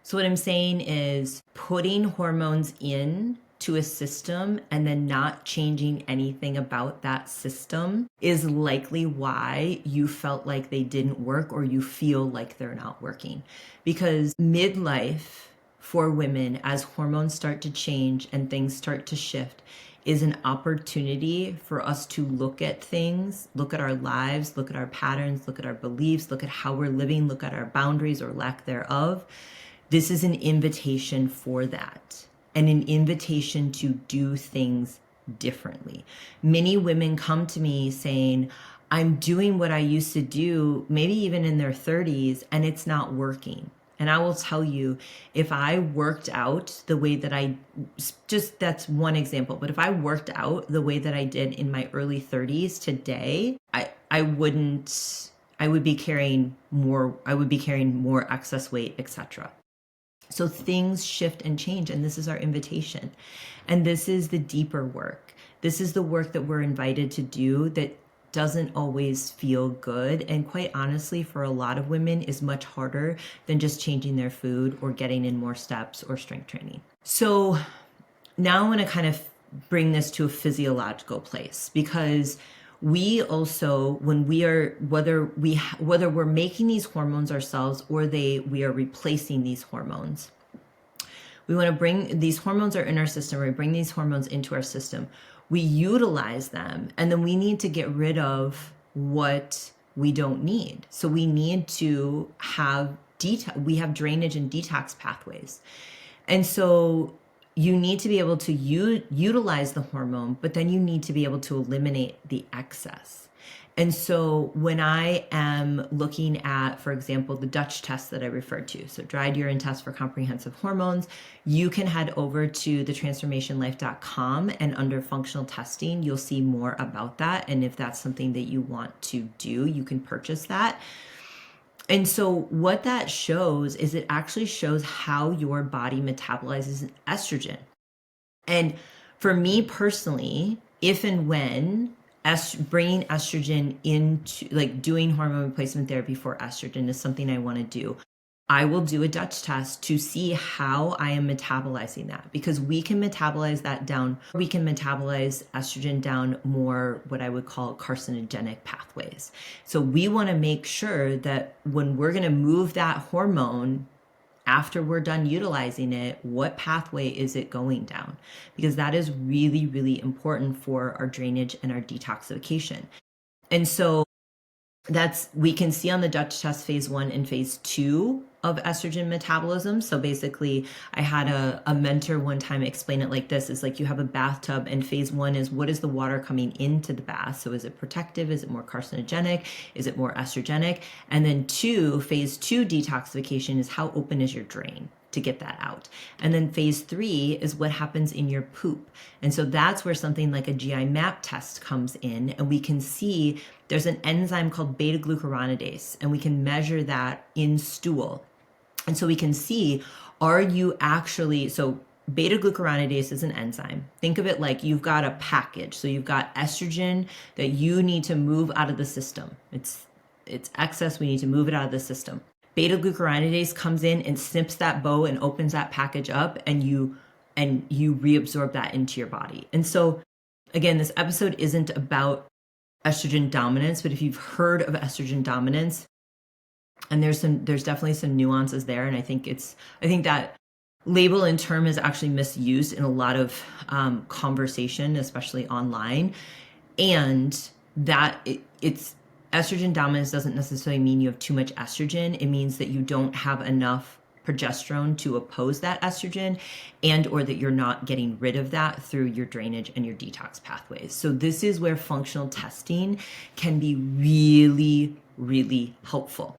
So what I'm saying is putting hormones in to a system and then not changing anything about that system is likely why you felt like they didn't work or you feel like they're not working. Because midlife for women, as hormones start to change and things start to shift, is an opportunity for us to look at things, look at our lives, look at our patterns, look at our beliefs, look at how we're living, look at our boundaries or lack thereof. This is an invitation for that, and an invitation to do things differently. Many women come to me saying, I'm doing what I used to do, maybe even in their 30s, and it's not working. And I will tell you, if I worked out the way that that's one example, but if I worked out the way that I did in my early 30s today, I would be carrying more excess weight, etc. So things shift and change, and this is our invitation. And this is the deeper work. This is the work that we're invited to do that doesn't always feel good. And quite honestly, for a lot of women, is much harder than just changing their food or getting in more steps or strength training. So now I want to kind of bring this to a physiological place, because we also, when we are, whether we're making these hormones ourselves or we are replacing these hormones, we want to bring these hormones are in our system, we bring these hormones into our system, we utilize them, and then we need to get rid of what we don't need. So we need to have we have drainage and detox pathways. And so you need to be able to utilize the hormone, but then you need to be able to eliminate the excess. And so when I am looking at, for example, the Dutch test that I referred to, so dried urine test for comprehensive hormones, you can head over to thetransformationlife.com, and under functional testing, you'll see more about that. And if that's something that you want to do, you can purchase that. And so what that shows is it actually shows how your body metabolizes estrogen. And for me personally, if and when bringing estrogen into, like doing hormone replacement therapy for estrogen is something I want to do, I will do a Dutch test to see how I am metabolizing that, because we can metabolize that down. We can metabolize estrogen down more what I would call carcinogenic pathways. So we want to make sure that when we're going to move that hormone after we're done utilizing it, what pathway is it going down? Because that is really, really important for our drainage and our detoxification. And so we can see on the Dutch test phase 1 and phase 2 of estrogen metabolism. So basically, I had a mentor one time explain it like this. It's like you have a bathtub, and phase 1 is, what is the water coming into the bath? So is it protective? Is it more carcinogenic? Is it more estrogenic? And then phase 2 detoxification is, how open is your drain to get that out? And then phase 3 is what happens in your poop. And so that's where something like a GI map test comes in, and we can see there's an enzyme called beta glucuronidase, and we can measure that in stool. And so we can see, are you actually, so beta glucuronidase is an enzyme. Think of it like you've got a package. So you've got estrogen that you need to move out of the system. It's excess, we need to move it out of the system. Beta glucuronidase comes in and snips that bow and opens that package up, and you reabsorb that into your body. And so again, this episode isn't about estrogen dominance, but if you've heard of estrogen dominance, and there's definitely some nuances there, and I think that label and term is actually misused in a lot of conversation, especially online, and that it's estrogen dominance doesn't necessarily mean you have too much estrogen. It means that you don't have enough progesterone to oppose that estrogen, and or that you're not getting rid of that through your drainage and your detox pathways. So this is where functional testing can be really, really helpful.